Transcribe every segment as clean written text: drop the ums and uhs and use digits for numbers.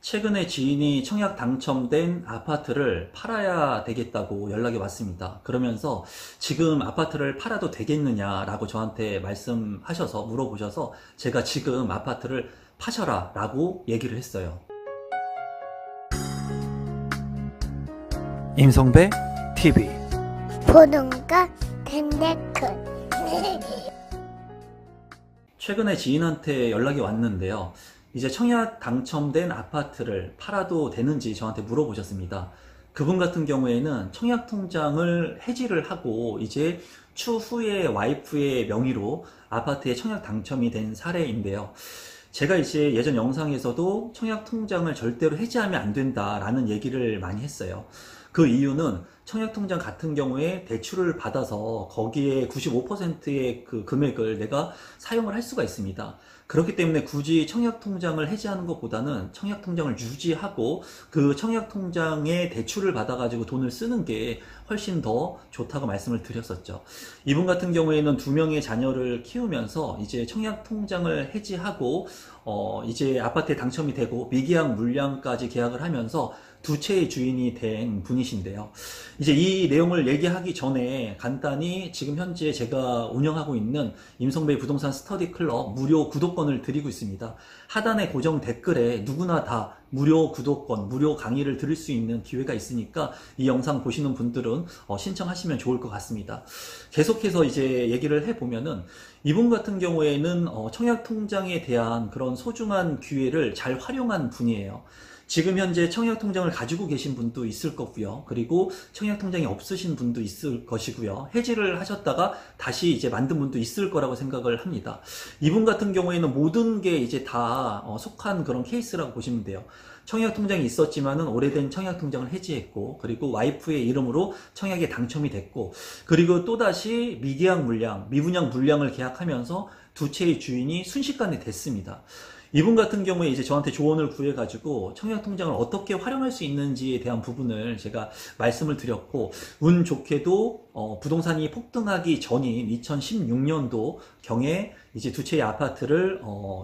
최근에 지인이 청약 당첨된 아파트를 팔아야 되겠다고 연락이 왔습니다. 그러면서 지금 아파트를 팔아도 되겠느냐라고 저한테 말씀하셔서 물어보셔서 제가 지금 아파트를 파셔라 라고 얘기를 했어요. 임성배 TV 보동과 덴데크 최근에 지인한테 연락이 왔는데요. 이제 청약 당첨된 아파트를 팔아도 되는지 저한테 물어보셨습니다. 그분 같은 경우에는 청약 통장을 해지를 하고 이제 추후에 와이프의 명의로 아파트에 청약 당첨이 된 사례인데요. 제가 이제 예전 영상에서도 청약 통장을 절대로 해지하면 안 된다라는 얘기를 많이 했어요. 그 이유는 청약 통장 같은 경우에 대출을 받아서 거기에 95%의 그 금액을 내가 사용을 할 수가 있습니다. 그렇기 때문에 굳이 청약 통장을 해지하는 것보다는 청약 통장을 유지하고 그 청약 통장에 대출을 받아가지고 돈을 쓰는 게 훨씬 더 좋다고 말씀을 드렸었죠. 이분 같은 경우에는 2명의 자녀를 키우면서 이제 청약 통장을 해지하고 이제 아파트에 당첨이 되고 미계약 물량까지 계약을 하면서 두 채의 주인이 된 분이신데요. 이제 이 내용을 얘기하기 전에 간단히 지금 현재 제가 운영하고 있는 임성배 부동산 스터디 클럽 무료 구독권을 드리고 있습니다. 하단의 고정 댓글에 누구나 다 무료 구독권, 무료 강의를 들을 수 있는 기회가 있으니까 이 영상 보시는 분들은 신청하시면 좋을 것 같습니다. 계속해서 이제 얘기를 해보면은 이분 같은 경우에는 청약 통장에 대한 그런 소중한 기회를 잘 활용한 분이에요. 지금 현재 청약통장을 가지고 계신 분도 있을 거고요. 그리고 청약통장이 없으신 분도 있을 것이고요. 해지를 하셨다가 다시 이제 만든 분도 있을 거라고 생각을 합니다. 이분 같은 경우에는 모든 게 이제 다 속한 그런 케이스라고 보시면 돼요. 청약통장이 있었지만은 오래된 청약통장을 해지했고, 그리고 와이프의 이름으로 청약에 당첨이 됐고, 그리고 또다시 미계약 물량, 미분양 물량을 계약하면서 두 채의 주인이 순식간에 됐습니다. 이분 같은 경우에 이제 저한테 조언을 구해가지고 청약통장을 어떻게 활용할 수 있는지에 대한 부분을 제가 말씀을 드렸고, 운 좋게도 부동산이 폭등하기 전인 2016년도 경에 이제 두 채의 아파트를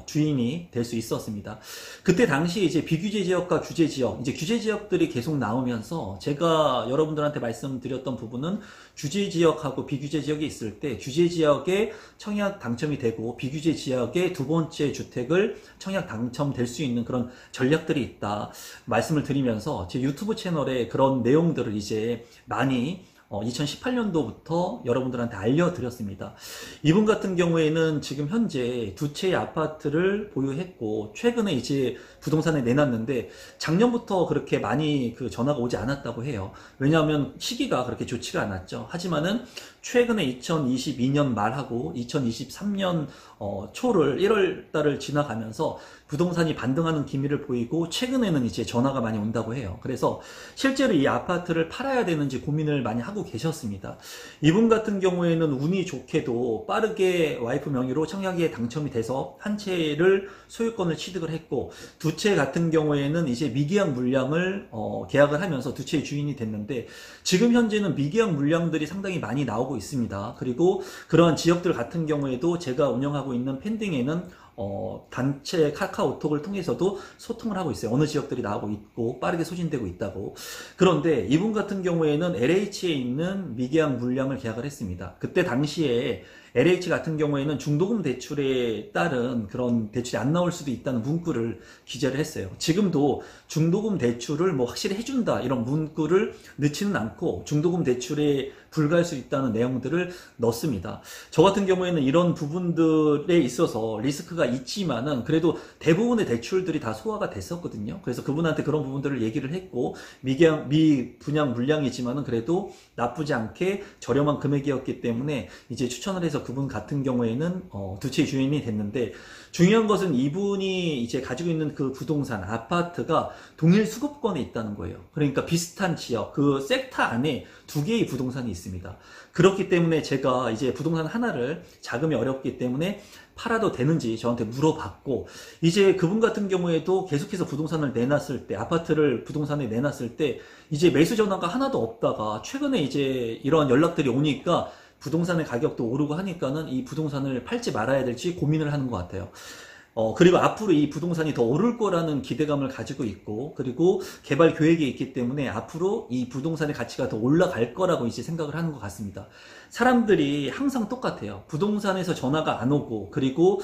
주인이 될 수 있었습니다. 그때 당시 이제 비규제 지역과 규제 지역, 이제 규제 지역들이 계속 나오면서 제가 여러분들한테 말씀드렸던 부분은 규제 지역하고 비규제 지역이 있을 때 규제 지역에 청약 당첨이 되고 비규제 지역에 두 번째 주택을 청약 당첨될 수 있는 그런 전략들이 있다 말씀을 드리면서 제 유튜브 채널에 그런 내용들을 이제 많이 2018년도부터 여러분들한테 알려드렸습니다. 이분 같은 경우에는 지금 현재 두 채의 아파트를 보유했고 최근에 이제 부동산에 내놨는데 작년부터 그렇게 많이 그 전화가 오지 않았다고 해요. 왜냐하면 시기가 그렇게 좋지가 않았죠. 하지만은 최근에 2022년 말하고 2023년 초를 1월 달을 지나가면서 부동산이 반등하는 기미를 보이고 최근에는 이제 전화가 많이 온다고 해요. 그래서 실제로 이 아파트를 팔아야 되는지 고민을 많이 하고 계셨습니다. 이분 같은 경우에는 운이 좋게도 빠르게 와이프 명의로 청약에 당첨이 돼서 한 채를 소유권을 취득을 했고 두 채 같은 경우에는 이제 미계약 물량을 계약을 하면서 두 채의 주인이 됐는데 지금 현재는 미계약 물량들이 상당히 많이 나오고 있습니다. 그리고 그러한 지역들 같은 경우에도 제가 운영하고 있는 펜딩에는 단체 카카오톡을 통해서도 소통을 하고 있어요. 어느 지역들이 나오고 있고 빠르게 소진되고 있다고. 그런데 이분 같은 경우에는 LH에 있는 미계약 물량을 계약을 했습니다. 그때 당시에 LH 같은 경우에는 중도금 대출에 따른 그런 대출이 안 나올 수도 있다는 문구를 기재를 했어요. 지금도 중도금 대출을 뭐 확실히 해준다 이런 문구를 넣지는 않고 중도금 대출에 불과할 수 있다는 내용들을 넣습니다. 저 같은 경우에는 이런 부분들에 있어서 리스크가 있지만은 그래도 대부분의 대출들이 다 소화가 됐었거든요. 그래서 그분한테 그런 부분들을 얘기를 했고 미분양 물량이지만은 그래도 나쁘지 않게 저렴한 금액이었기 때문에 이제 추천을 해서 그분 같은 경우에는 두 채 주인이 됐는데 중요한 것은 이분이 이제 가지고 있는 그 부동산 아파트가 동일 수급권에 있다는 거예요. 그러니까 비슷한 지역 그 섹터 안에 두 개의 부동산이 있습니다. 그렇기 때문에 제가 이제 부동산 하나를 자금이 어렵기 때문에 팔아도 되는지 저한테 물어봤고 이제 그분 같은 경우에도 계속해서 부동산을 내놨을 때 아파트를 부동산에 내놨을 때 이제 매수 전화가 하나도 없다가 최근에 이제 이런 연락들이 오니까 부동산의 가격도 오르고 하니까는 이 부동산을 팔지 말아야 될지 고민을 하는 것 같아요. 그리고 앞으로 이 부동산이 더 오를 거라는 기대감을 가지고 있고, 그리고 개발 계획이 있기 때문에 앞으로 이 부동산의 가치가 더 올라갈 거라고 이제 생각을 하는 것 같습니다. 사람들이 항상 똑같아요. 부동산에서 전화가 안 오고, 그리고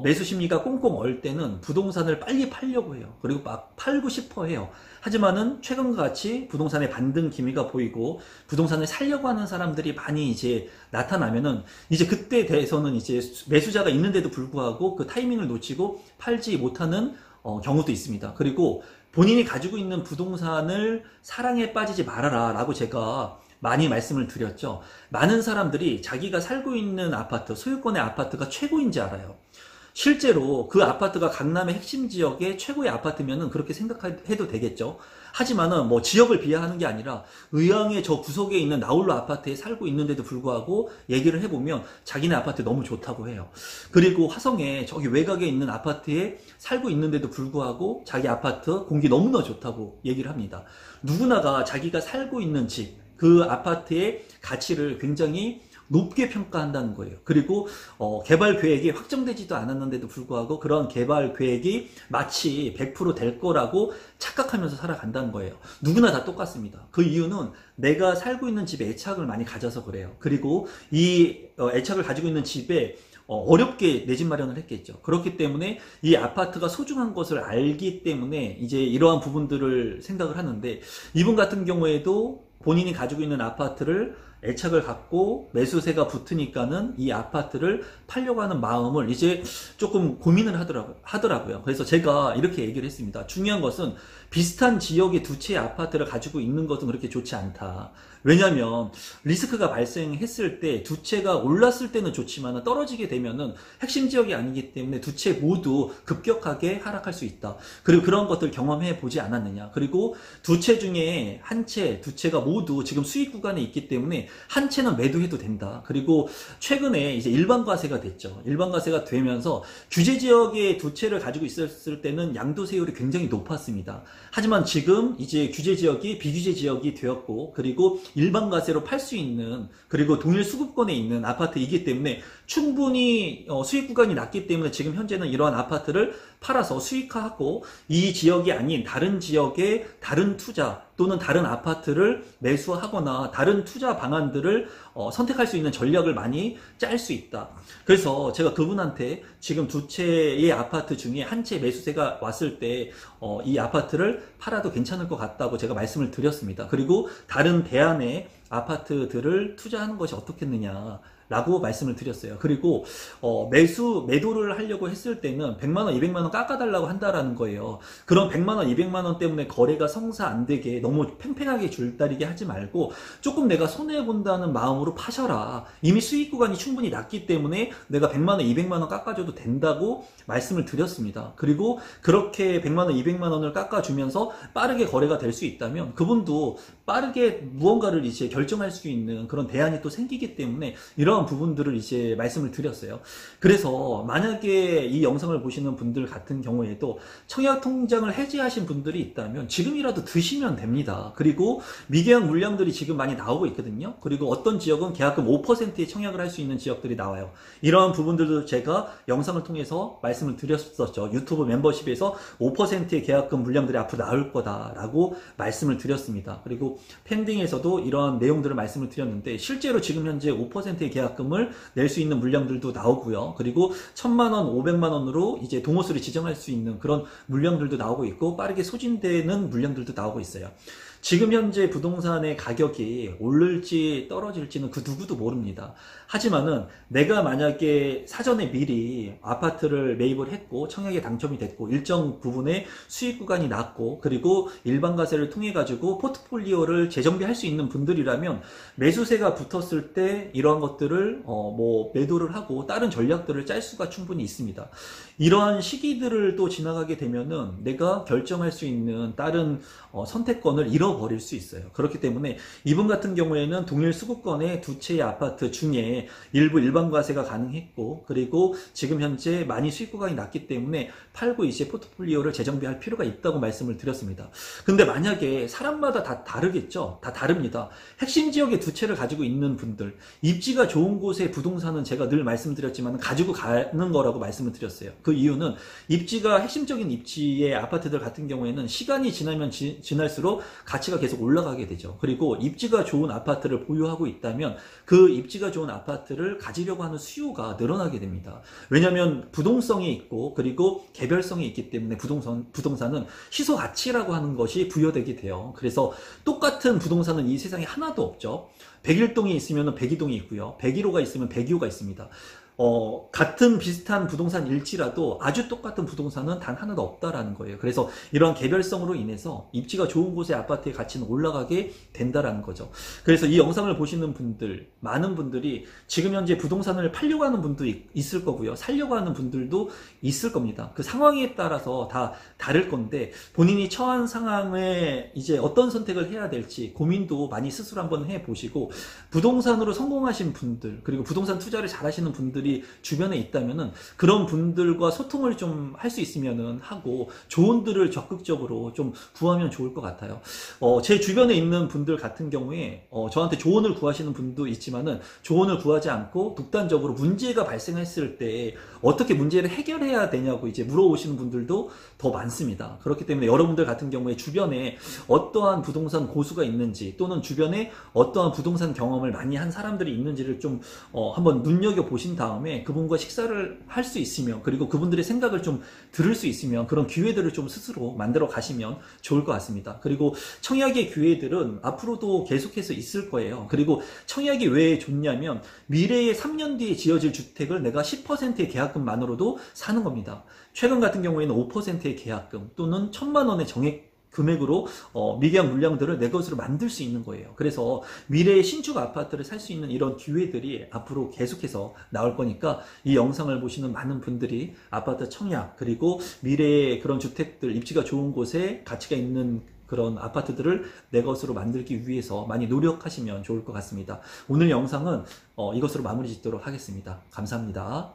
매수 심리가 꽁꽁 얼 때는 부동산을 빨리 팔려고 해요. 그리고 막 팔고 싶어 해요. 하지만은 최근과 같이 부동산의 반등 기미가 보이고 부동산을 살려고 하는 사람들이 많이 이제 나타나면은 이제 그때 대해서는 이제 매수자가 있는데도 불구하고 그 타이밍을 놓치고 팔지 못하는 경우도 있습니다. 그리고 본인이 가지고 있는 부동산을 사랑에 빠지지 말아라 라고 제가 많이 말씀을 드렸죠. 많은 사람들이 자기가 살고 있는 아파트, 소유권의 아파트가 최고인지 알아요. 실제로 그 아파트가 강남의 핵심 지역의 최고의 아파트면은 그렇게 생각해도 되겠죠. 하지만은 뭐 지역을 비하하는 게 아니라 의왕의 저 구석에 있는 나홀로 아파트에 살고 있는데도 불구하고 얘기를 해보면 자기네 아파트 너무 좋다고 해요. 그리고 화성에 저기 외곽에 있는 아파트에 살고 있는데도 불구하고 자기 아파트 공기 너무나 좋다고 얘기를 합니다. 누구나가 자기가 살고 있는 집, 그 아파트의 가치를 굉장히 높게 평가한다는 거예요. 그리고 개발 계획이 확정되지도 않았는데도 불구하고 그런 개발 계획이 마치 100% 될 거라고 착각하면서 살아간다는 거예요. 누구나 다 똑같습니다. 그 이유는 내가 살고 있는 집에 애착을 많이 가져서 그래요. 그리고 이 애착을 가지고 있는 집에 어렵게 내 집 마련을 했겠죠. 그렇기 때문에 이 아파트가 소중한 것을 알기 때문에 이제 이러한 부분들을 생각을 하는데, 이분 같은 경우에도 본인이 가지고 있는 아파트를 애착을 갖고 매수세가 붙으니까는 이 아파트를 팔려고 하는 마음을 이제 조금 고민을 하더라고요. 그래서 제가 이렇게 얘기를 했습니다. 중요한 것은 비슷한 지역의 두 채의 아파트를 가지고 있는 것은 그렇게 좋지 않다. 왜냐하면 리스크가 발생했을 때 두 채가 올랐을 때는 좋지만 떨어지게 되면은 핵심 지역이 아니기 때문에 두 채 모두 급격하게 하락할 수 있다. 그리고 그런 것들 경험해 보지 않았느냐. 그리고 두 채 중에 한 채, 두 채가 모두 지금 수익 구간에 있기 때문에 한 채는 매도해도 된다. 그리고 최근에 이제 일반과세가 됐죠. 일반과세가 되면서 규제 지역에 두 채를 가지고 있었을 때는 양도세율이 굉장히 높았습니다. 하지만 지금 이제 규제 지역이 비규제 지역이 되었고, 그리고 일반과세로 팔 수 있는, 그리고 동일 수급권에 있는 아파트이기 때문에 충분히 수익 구간이 낮기 때문에 지금 현재는 이러한 아파트를 팔아서 수익화하고 이 지역이 아닌 다른 지역의 다른 투자 또는 다른 아파트를 매수하거나 다른 투자 방안들을 선택할 수 있는 전략을 많이 짤 수 있다. 그래서 제가 그분한테 지금 두 채의 아파트 중에 한 채 매수세가 왔을 때 이 아파트를 팔아도 괜찮을 것 같다고 제가 말씀을 드렸습니다. 그리고 다른 대안의 아파트들을 투자하는 것이 어떻겠느냐 라고 말씀을 드렸어요. 그리고 매도를 하려고 했을 때는 100만원, 200만원 깎아달라고 한다라는 거예요. 그런 100만원, 200만원 때문에 거래가 성사 안 되게 너무 팽팽하게 줄다리게 하지 말고 조금 내가 손해본다는 마음으로 파셔라. 이미 수익 구간이 충분히 낮기 때문에 내가 100만원, 200만원 깎아줘도 된다고 말씀을 드렸습니다. 그리고 그렇게 100만원, 200만원을 깎아주면서 빠르게 거래가 될 수 있다면 그분도 빠르게 무언가를 이제 결정할 수 있는 그런 대안이 또 생기기 때문에 이런 부분들을 이제 말씀을 드렸어요. 그래서 만약에 이 영상을 보시는 분들 같은 경우에도 청약통장을 해지하신 분들이 있다면 지금이라도 드시면 됩니다. 그리고 미계약 물량들이 지금 많이 나오고 있거든요. 그리고 어떤 지역은 계약금 5%의 청약을 할 수 있는 지역들이 나와요. 이러한 부분들도 제가 영상을 통해서 말씀을 드렸었죠. 유튜브 멤버십에서 5%의 계약금 물량들이 앞으로 나올 거다라고 말씀을 드렸습니다. 그리고 팬딩에서도 이러한 내용들을 말씀을 드렸는데 실제로 지금 현재 5%의 계약금을 낼 수 있는 물량들도 나오고요. 그리고 1000만원, 500만원으로 이제 동호수를 지정할 수 있는 그런 물량들도 나오고 있고 빠르게 소진되는 물량들도 나오고 있어요. 지금 현재 부동산의 가격이 오를지 떨어질지는 그 누구도 모릅니다. 하지만은 내가 만약에 사전에 미리 아파트를 매입을 했고 청약에 당첨이 됐고 일정 부분의 수익 구간이 낮고 그리고 일반과세를 통해 가지고 포트폴리오를 재정비할 수 있는 분들이라면 매수세가 붙었을 때 이러한 것들을 매도를 하고 다른 전략들을 짤 수가 충분히 있습니다. 이러한 시기들을 또 지나가게 되면은 내가 결정할 수 있는 다른 선택권을 잃어버립니다. 잃어버릴 수 있어요. 그렇기 때문에 이분 같은 경우에는 동일 수급권의 두 채의 아파트 중에 일부 일반 과세가 가능했고, 그리고 지금 현재 많이 수익 구간이 낮기 때문에 팔고 이제 포트폴리오를 재정비할 필요가 있다고 말씀을 드렸습니다. 근데 만약에 사람마다 다 다르겠죠? 다 다릅니다. 핵심 지역의 두 채를 가지고 있는 분들, 입지가 좋은 곳의 부동산은 제가 늘 말씀드렸지만 가지고 가는 거라고 말씀을 드렸어요. 그 이유는 입지가 핵심적인 입지의 아파트들 같은 경우에는 시간이 지나면 지날수록 가치가 계속 올라가게 되죠. 그리고 입지가 좋은 아파트를 보유하고 있다면 그 입지가 좋은 아파트를 가지려고 하는 수요가 늘어나게 됩니다. 왜냐하면 부동성이 있고 그리고 개별성이 있기 때문에 부동산은 희소 가치라고 하는 것이 부여되게 돼요. 그래서 똑같은 부동산은 이 세상에 하나도 없죠. 101동이 있으면 102동이 있고요. 101호가 있으면 102호가 있습니다. 같은 비슷한 부동산 일지라도 아주 똑같은 부동산은 단 하나도 없다라는 거예요. 그래서 이러한 개별성으로 인해서 입지가 좋은 곳의 아파트의 가치는 올라가게 된다라는 거죠. 그래서 이 영상을 보시는 분들, 많은 분들이 지금 현재 부동산을 팔려고 하는 분도 있을 거고요. 살려고 하는 분들도 있을 겁니다. 그 상황에 따라서 다 다를 건데 본인이 처한 상황에 이제 어떤 선택을 해야 될지 고민도 많이 스스로 한번 해보시고, 부동산으로 성공하신 분들, 그리고 부동산 투자를 잘 하시는 분들이 주변에 있다면은 그런 분들과 소통을 좀 할 수 있으면은 하고 조언들을 적극적으로 좀 구하면 좋을 것 같아요. 제 주변에 있는 분들 같은 경우에 저한테 조언을 구하시는 분도 있지만은 조언을 구하지 않고 독단적으로 문제가 발생했을 때 어떻게 문제를 해결해야 되냐고 이제 물어오시는 분들도 더 많습니다. 그렇기 때문에 여러분들 같은 경우에 주변에 어떠한 부동산 고수가 있는지, 또는 주변에 어떠한 부동산 경험을 많이 한 사람들이 있는지를 좀 한번 눈여겨보신 다음에 그분과 식사를 할 수 있으면, 그리고 그분들의 생각을 좀 들을 수 있으면 그런 기회들을 좀 스스로 만들어 가시면 좋을 것 같습니다. 그리고 청약의 기회들은 앞으로도 계속해서 있을 거예요. 그리고 청약이 왜 좋냐면 미래에 3년 뒤에 지어질 주택을 내가 10%의 계약금만으로도 사는 겁니다. 최근 같은 경우에는 5%의 계약금 또는 1,000만 원의 정액 금액으로 미계약 물량들을 내 것으로 만들 수 있는 거예요. 그래서 미래의 신축 아파트를 살 수 있는 이런 기회들이 앞으로 계속해서 나올 거니까 이 영상을 보시는 많은 분들이 아파트 청약, 그리고 미래의 그런 주택들, 입지가 좋은 곳에 가치가 있는 그런 아파트들을 내 것으로 만들기 위해서 많이 노력하시면 좋을 것 같습니다. 오늘 영상은 이것으로 마무리 짓도록 하겠습니다. 감사합니다.